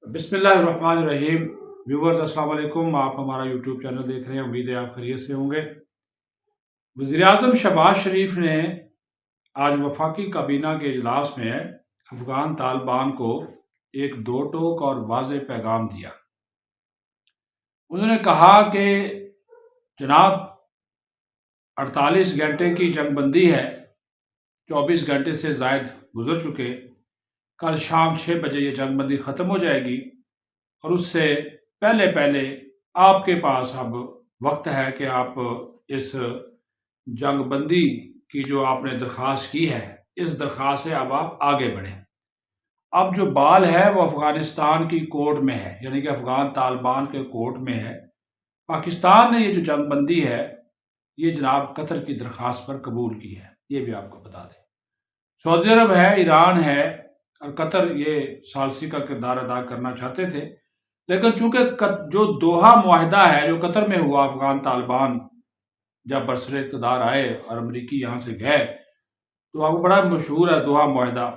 بسم اللہ الرحمن الرحیم ویورز السلام علیکم۔ آپ ہمارا یوٹیوب چینل دیکھ رہے ہیں، امید ہے آپ خیریت سے ہوں گے۔ وزیراعظم شہباز شریف نے آج وفاقی کابینہ کے اجلاس میں افغان طالبان کو ایک دو ٹوک اور واضح پیغام دیا۔ انہوں نے کہا کہ جناب 48 گھنٹے کی جنگ بندی ہے، 24 گھنٹے سے زائد گزر چکے، کل شام 6 بجے یہ جنگ بندی ختم ہو جائے گی، اور اس سے پہلے آپ کے پاس اب وقت ہے کہ آپ اس جنگ بندی کی جو آپ نے درخواست کی ہے، اس درخواست سے اب آپ آگے بڑھیں۔ اب جو بال ہے وہ افغانستان کی کورٹ میں ہے، یعنی کہ افغان طالبان کے کورٹ میں ہے۔ پاکستان نے یہ جو جنگ بندی ہے یہ جناب قطر کی درخواست پر قبول کی ہے، یہ بھی آپ کو بتا دیں۔ سعودی عرب ہے، ایران ہے اور قطر یہ ثالثی کا کردار ادا کرنا چاہتے تھے، لیکن چونکہ جو دوحہ معاہدہ ہے جو قطر میں ہوا، افغان طالبان جب برسر اقتدار آئے اور امریکی یہاں سے گئے، تو آپ کو بڑا مشہور ہے دوحہ معاہدہ،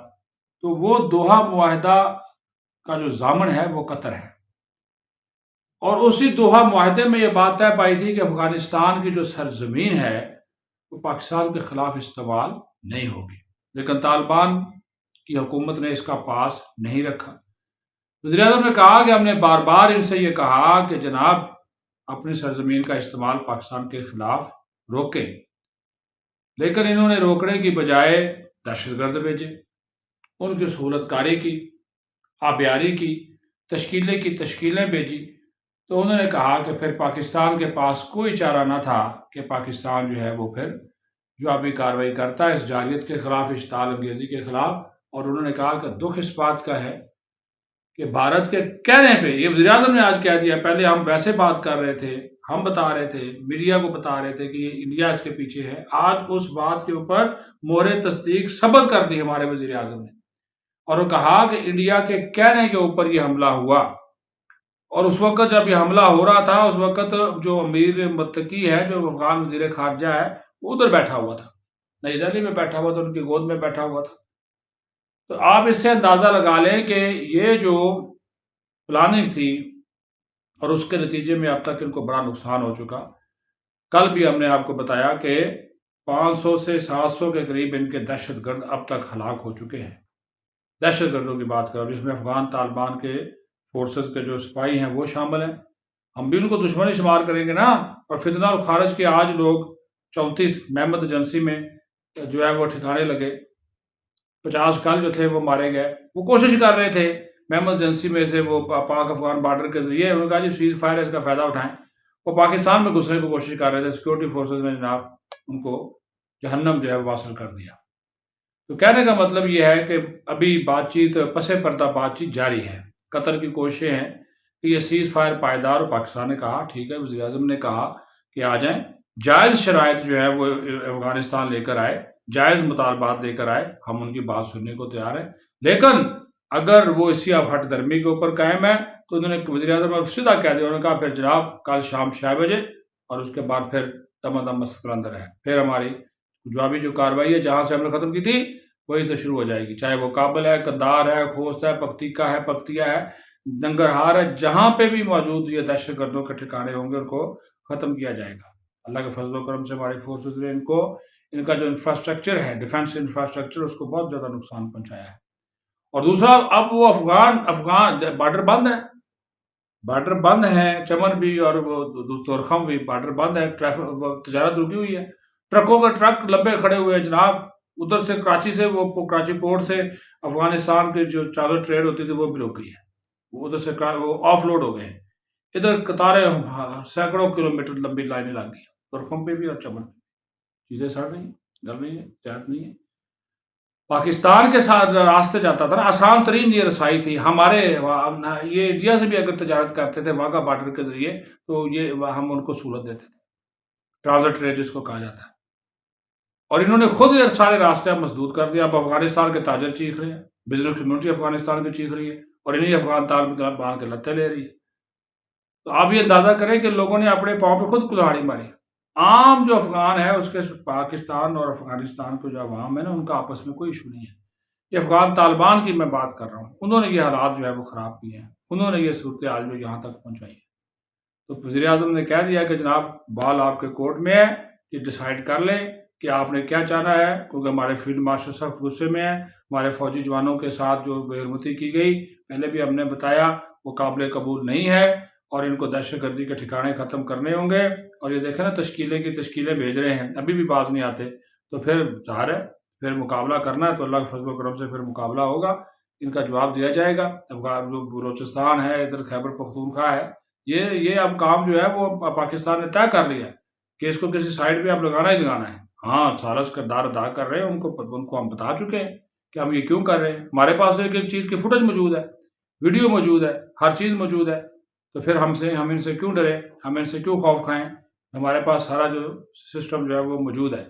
تو وہ دوحہ معاہدہ کا جو ضامن ہے وہ قطر ہے، اور اسی دوحہ معاہدے میں یہ بات طے پائی تھی کہ افغانستان کی جو سرزمین ہے وہ پاکستان کے خلاف استعمال نہیں ہوگی، لیکن طالبان کی حکومت نے اس کا پاس نہیں رکھا۔ وزیراعظم نے کہا کہ ہم نے بار بار ان سے یہ کہا کہ جناب اپنی سرزمین کا استعمال پاکستان کے خلاف روکیں، لیکن انہوں نے روکنے کی بجائے دہشت گرد بھیجے، ان کی سہولت کاری کی، آبیاری کی، تشکیلیں بھیجی۔ تو انہوں نے کہا کہ پھر پاکستان کے پاس کوئی چارہ نہ تھا کہ پاکستان جو ہے وہ پھر جوابی کارروائی کرتا ہے اس جارحیت کے خلاف، اشتعال انگیزی کے خلاف۔ اور انہوں نے کہا کہ دکھ اس بات کا ہے کہ بھارت کے کہنے پہ، یہ وزیراعظم نے آج کہہ دیا، پہلے ہم ویسے بات کر رہے تھے، ہم بتا رہے تھے، میڈیا کو بتا رہے تھے کہ یہ انڈیا اس کے پیچھے ہے، آج اس بات کے اوپر مہر تصدیق ثبت کر دی ہمارے وزیراعظم نے، اور وہ کہا کہ انڈیا کے کہنے کے اوپر یہ حملہ ہوا۔ اور اس وقت جب یہ حملہ ہو رہا تھا، اس وقت جو امیر متقی ہے، جو افغان وزیر خارجہ ہے، وہ ادھر بیٹھا ہوا تھا، نئی دہلی میں بیٹھا ہوا تھا، ان کی گود میں بیٹھا ہوا تھا۔ تو آپ اس سے اندازہ لگا لیں کہ یہ جو پلاننگ تھی اور اس کے نتیجے میں اب تک ان کو بڑا نقصان ہو چکا۔ کل بھی ہم نے آپ کو بتایا کہ 500 سے 700 کے قریب ان کے دہشت گرد اب تک ہلاک ہو چکے ہیں۔ دہشت گردوں کی بات کریں، جس میں افغان طالبان کے فورسز کے جو سپاہی ہیں وہ شامل ہیں۔ ہم بھی ان کو دشمن شمار کریں گے نا، اور فتنہ اور خارج کے آج لوگ 34 محمد ایجنسی میں جو ہے وہ ٹھکانے لگے، 50 کل جو تھے وہ مارے گئے، وہ کوشش کر رہے تھے محمد ایجنسی میں سے وہ پاک افغان بارڈر کے ذریعے، انہوں نے کہا جی سیز فائر ہے، اس کا فائدہ اٹھائیں، وہ پاکستان میں گھسنے کی کوشش کر رہے تھے، سیکورٹی فورسز نے جناب ان کو جہنم جو ہے واصل کر دیا۔ تو کہنے کا مطلب یہ ہے کہ ابھی بات چیت پس پردہ بات چیت جاری ہے، قطر کی کوششیں ہیں کہ یہ سیز فائر پائیدار، اور پاکستان نے کہا ٹھیک ہے، وزیراعظم نے کہا کہ آ جائیں، جائز شرائط جو ہے وہ افغانستان لے کر آئے، جائز مطالبات لے کر آئے، ہم ان کی بات سننے کو تیار ہیں، لیکن اگر وہ اسی اب ہٹ درمی کے اوپر قائم ہے تو انہوں نے وزیراعظم نے سیدھا کہہ دیا، انہوں نے کہا پھر جناب کل شام 6 بجے اور اس کے بعد پھر دم مسکراندر ہے، پھر ہماری جوابی جو کارروائی ہے جہاں سے ہم نے ختم کی تھی وہی سے شروع ہو جائے گی، چاہے وہ کابل ہے، قندھار ہے، خوست ہے، پکتیکا ہے، پکتیا ہے، ننگرہار ہے، جہاں پہ بھی موجود یہ دہشت گردوں کے ٹھکانے ہوں گے ان کو ختم کیا جائے گا۔ اللہ کے فضل و کرم سے ہماری فورسز نے ان کا جو انفراسٹرکچر ہے، ڈیفنس انفراسٹرکچر، اس کو بہت زیادہ نقصان پہنچایا ہے۔ اور دوسرا، اب وہ افغان بارڈر بند ہے، چمن بھی اور تورخم بھی بارڈر بند ہے، تجارت رکی ہوئی ہے، ٹرکوں کے ٹرک لمبے کھڑے ہوئے ہیں جناب، ادھر سے کراچی سے، وہ کراچی پورٹ سے افغانستان کی جو چادر ٹریڈ ہوتی تھی وہ بھی رک گئی ہے، وہ ادھر سے وہ آف لوڈ ہو گئے ہیں، ادھر قطاریں سینکڑوں کلومیٹر لمبی لائنیں لگ گئی ہیں، تورخم پہ بھی اور چمن پہ چیزیں سڑ رہی ہیں، گل رہی ہیں، تجارت نہیں ہے۔ پاکستان کے ساتھ راستے جاتا تھا نا، آسان ترین یہ رسائی تھی ہمارے، یہ انڈیا سے بھی اگر تجارت کرتے تھے واگا بارڈر کے ذریعے تو یہ ہم ان کو سہولت دیتے تھے، ٹرانزٹ ٹریڈ جس کو کہا جاتا ہے، اور انہوں نے خود یہ سارے راستے مسدود کر دیا۔ اب افغانستان کے تاجر چیخ رہے ہیں، بزنس کمیونٹی افغانستان کی چیخ رہی ہے، اور انہیں افغان طالبان کے لتے لے رہی ہے۔ تو آپ یہ اندازہ کریں کہ لوگوں نے اپنے پاؤں پہ خود کلہاڑی ماری۔ عام جو افغان ہے، اس کے پاکستان اور افغانستان کے جو عوام ہے نا، ان کا آپس میں کوئی ایشو نہیں ہے، یہ افغان طالبان کی میں بات کر رہا ہوں، انہوں نے یہ حالات جو ہے وہ خراب کیے ہیں، انہوں نے یہ صورتحال جو یہاں تک پہنچائی ہے۔ تو وزیر اعظم نے کہہ دیا کہ جناب بال آپ کے کورٹ میں ہے، یہ ڈیسائیڈ کر لیں کہ آپ نے کیا چاہنا ہے، کیونکہ ہمارے فیلڈ مارشل صاحب غصے میں ہیں، ہمارے فوجی جوانوں کے ساتھ جو بے حرمتی کی گئی، پہلے بھی ہم نے بتایا وہ قابل قبول نہیں ہے، اور ان کو دہشت گردی کے ٹھکانے ختم کرنے ہوں گے۔ اور یہ دیکھیں نا تشکیلیں کی تشکیلیں بھیج رہے ہیں، ابھی بھی باز نہیں آتے، تو پھر ظاہر ہے پھر مقابلہ کرنا ہے تو اللہ کے فضل و کرم سے پھر مقابلہ ہوگا، ان کا جواب دیا جائے گا۔ افغان جو بلوچستان ہے، ادھر خیبر پختونخوا ہے، یہ اب کام جو ہے وہ پاکستان نے طے کر لیا ہے کہ اس کو کسی سائڈ پہ اب لگانا ہی لگانا ہے۔ ہاں سارا اس کردار ادا کر رہے ہیں، ان کو ہم بتا چکے ہیں کہ ہم یہ کیوں کر رہے ہیں، ہمارے پاس ایک ایک چیز کی فوٹیج موجود ہے، ویڈیو موجود ہے، ہر چیز موجود ہے، تو پھر ہم ان سے کیوں ڈرے، ہم ان سے کیوں خوف کھائیں، ہمارے پاس سارا جو سسٹم جو ہے وہ موجود ہے،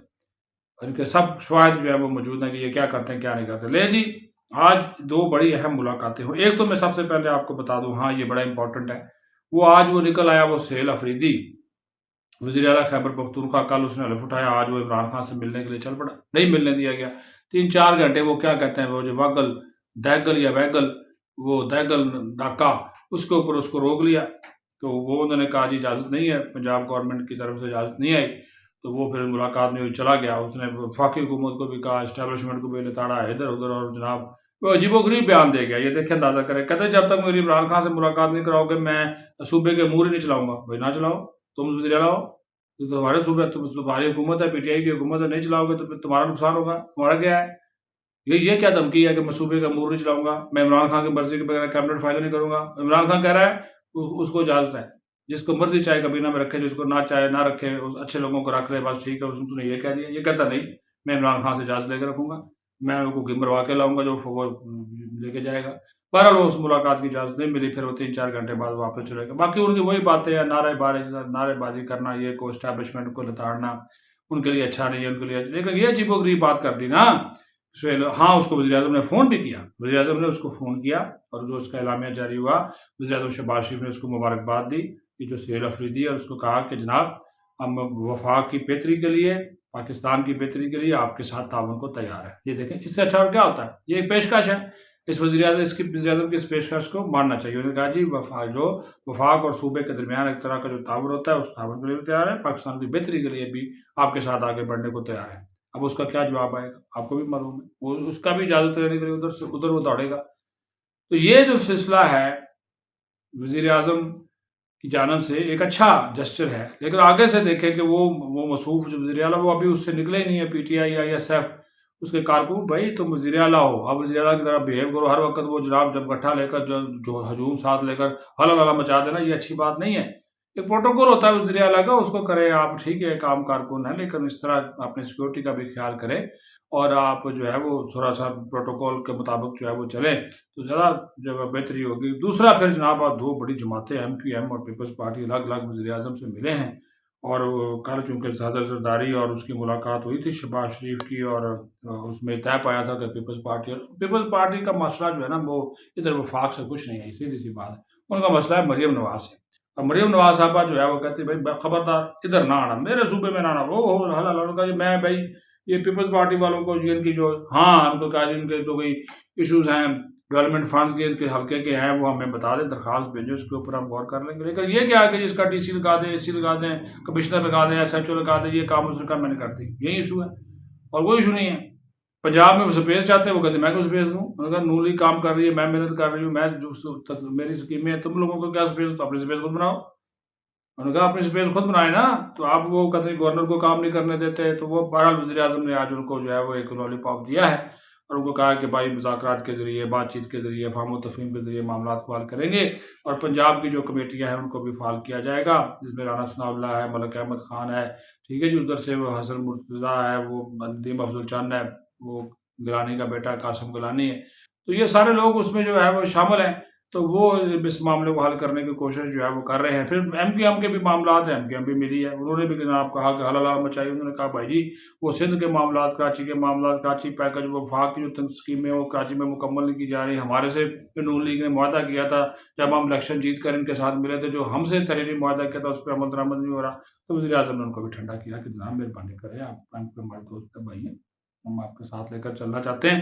ان کے سب شواہد جو ہے وہ موجود ہیں کہ یہ کیا کرتے ہیں کیا نہیں کرتے۔ لے جی، آج دو بڑی اہم ملاقاتیں ہوئی، ایک تو میں سب سے پہلے آپ کو بتا دوں، ہاں یہ بڑا امپورٹنٹ ہے، وہ آج وہ نکل آیا وہ سہیل افریدی، وزیر اعلیٰ خیبر پختونخوا، کل اس نے حلف اٹھایا، آج وہ عمران خان سے ملنے کے لیے چل پڑا، نہیں ملنے دیا گیا، 3-4 گھنٹے وہ کیا کہتے ہیں وہ جو واگل دیگل یا ویگل وہ دیگل ڈاکہ اس کے اوپر اس کو روک لیا، تو وہ انہوں نے کہا جی اجازت نہیں ہے، پنجاب گورنمنٹ کی طرف سے اجازت نہیں آئی، تو وہ پھر ملاقات میں چلا گیا، اس نے وفاقی حکومت کو بھی کہا، اسٹیبلشمنٹ کو بھی لتاڑا ادھر ادھر، اور جناب وہ عجیب و غریب بیان دے گیا، یہ دیکھیں اندازہ کریں، کہتے ہیں جب تک میری عمران خان سے ملاقات نہیں کراؤ گے میں صوبے کے امور ہی نہیں چلاؤں گا۔ بھائی نہ چلاؤ، تم وزیر اعلیٰ ہو، تو تمہارے صوبے تمہاری حکومت ہے، پی ٹی آئی کی حکومت ہے، نہیں چلاؤ گے تو پھر تمہارا نقصان ہوگا، تمہارا کیا ہے؟ یہ کیا دھمکی ہے کہ میں صوبے کا امور نہیں چلاؤں گا، میں عمران خان کی مرضی کے بغیر کیبنٹ فائل نہیں کروں گا؟ عمران خان کہہ رہا ہے اس کو اجازت ہے، جس کو مرضی چاہے کابینہ میں رکھے، جس کو نہ چاہے نہ رکھے، اچھے لوگوں کو رکھ لے، بس ٹھیک ہے، اس نے یہ کہہ دیا، یہ کہتا نہیں میں عمران خان سے اجازت لے کے رکھوں گا، میں ان کو مروا کے لاؤں گا جو وہ لے کے جائے گا۔ بہرحال وہ اس ملاقات کی اجازت نہیں ملی، پھر وہ 3-4 گھنٹے بعد واپس چلے گا۔ باقی ان کی وہی باتیں ہیں، نعرے بازی کرنا، یہ کو اسٹیبلشمنٹ کو لتاڑنا ان کے لیے اچھا نہیں ہے، ان کے لیے، لیکن یہ عجیب و غریب بات کر دی نا۔ ہاں اس کو وزیر اعظم نے فون بھی کیا، وزیر اعظم نے اس کو فون کیا، اور جو اس کا اعلامیہ جاری ہوا، وزیر اعظم شہباز شریف نے اس کو مبارکباد دی، کہ جو سہیل افریدی ہے، اس کو کہا کہ جناب ہم وفاق کی بہتری کے لیے، پاکستان کی بہتری کے لیے آپ کے ساتھ تعاون کو تیار ہے۔ یہ دیکھیں اس سے اچھا اور کیا ہوتا ہے، یہ ایک پیشکش ہے، اس وزیر اعظم کی اس پیشکش کو ماننا چاہیے۔ انہوں نے کہا جی وفاق اور صوبے کے درمیان ایک طرح کا جو تعاون ہوتا ہے، اس تعاون کے لیے بھی تیار ہے، پاکستان کی بہتری کے لیے بھی آپ کے ساتھ آگے بڑھنے کو تیار ہے۔ اب اس کا کیا جواب آئے گا آپ کو بھی معلوم ہے، وہ اس کا بھی اجازت لینے کے لیے ادھر وہ دوڑے گا۔ تو یہ جو سلسلہ ہے وزیر اعظم کی جانب سے ایک اچھا جسچر ہے، لیکن آگے سے دیکھیں کہ وہ مصروف جو وزیر اعلیٰ وہ ابھی اس سے نکلے ہی نہیں ہے، P T I I S F اس کے کارکن، بھائی تم وزیر اعلیٰ ہو، اب وزیر اعلیٰ کی طرح بیہیو کرو، ہر وقت وہ جناب جب گٹھا لے کر جو ہجوم ساتھ لے کر ہلا مچا دینا، یہ اچھی بات نہیں ہے۔ ایک پروٹوکول ہوتا ہے وزیر اعلیٰ کا، اس کو کرے آپ، ٹھیک ہے کام کارکن ہے، لیکن اس طرح اپنے سیکورٹی کا بھی خیال کرے، اور آپ جو ہے وہ تھوڑا سا پروٹوکول کے مطابق جو ہے وہ چلیں تو زیادہ جو بہتری ہوگی۔ دوسرا پھر جناب دو بڑی جماعتیں ایم کیو ایم اور پیپلز پارٹی الگ الگ وزیر اعظم سے ملے ہیں، اور کل چونکہ صدر زرداری اور اس کی ملاقات ہوئی تھی شہباز شریف کی، اور اس میں طے پایا تھا کہ پیپلز پارٹی کا مسئلہ جو ہے نا وہ ادھر وفاق سے کچھ نہیں ہے، سیدھی سی بات ہے، ان کا مسئلہ ہے مریم نواز سے۔ اب مریم نواز صاحبہ جو ہے وہ کہتی ہے بھائی خبردار ادھر نہ آنا، میرے صوبے میں نہ آنا، وہ حلال جی میں بھائی یہ پیپلز پارٹی والوں کو ان کی جو ہاں ان کو کہا جی ان کے جو کوئی ایشوز ہیں ڈیولپمنٹ فنڈز کے ان کے حلقے کے ہیں وہ ہمیں بتا دیں، درخواست بھیجیں، اس کے اوپر ہم غور کر لیں گے۔ لیکن یہ کیا ہے کہ جس کا ڈی سی لگا دیں، اے سی لگا دیں، کمشنر لگا دیں، ایس ایچ او لگا دیں، یہ کام اس نے کہا میں نے کر دی، یہی ایشو ہے اور کوئی ایشو نہیں ہے۔ پنجاب میں وہ سپیس چاہتے ہیں، وہ کہتے ہیں میں کو سپیس دوں، انہوں نے کہا نون لیگ کام کر رہی ہے، میں محنت کر رہی ہوں، میں جو میری اسکیمیں ہیں، تم لوگوں کو کیا سپیس، تو اپنی سپیس خود بناؤ۔ انہوں نے کہا اپنی سپیس خود بنائے نا، تو آپ وہ کہتے ہیں گورنر کو کام نہیں کرنے دیتے، تو وہ بہرحال وزیر اعظم نے آج ان کو جو ہے وہ ایک لالی پاپ دیا ہے، اور ان کو کہا کہ بھائی مذاکرات کے ذریعے، بات چیت کے ذریعے، فہم و تفہیم کے ذریعے معاملات کو حل کریں گے، اور پنجاب کی جو کمیٹیاں ہیں ان کو بھی فعال کیا جائے گا، جس میں رانا ثناء اللہ ہے، ملک احمد خان ہے، ٹھیک ہے جی، ادھر سے وہ حسن مرتضیٰ ہے، وہ ندیم افضل چند ہے، وہ گیلانی کا بیٹا قاسم گیلانی ہے، تو یہ سارے لوگ اس میں جو ہے وہ شامل ہیں، تو وہ اس معاملے کو حل کرنے کی کوشش جو ہے وہ کر رہے ہیں۔ پھر ایم کیو ایم کے بھی معاملات ہیں، ایم کیو ایم بھی ملی ہے، انہوں نے بھی جناب کہا کہ حلال مچائی، انہوں نے کہا بھائی جی وہ سندھ کے معاملات، کراچی کے معاملات، کراچی پیکج، وہ وفاق کی جو اسکیمیں وہ کراچی میں مکمل نہیں کی جا رہی، ہمارے سے نون لیگ نے معاہدہ کیا تھا جب ہم الیکشن جیت کر ان کے ساتھ ملے تھے، جو ہم سے تحریری معاہدہ کیا تھا اس پہ عمل درآمد نہیں ہو رہا، تو وزیر اعظم نے ان کو بھی ٹھنڈا کیا کہ جناب مہربانی کریں، آپ ہمارے دوست بھائی ہیں، ہم آپ کے ساتھ لے کر چلنا چاہتے ہیں۔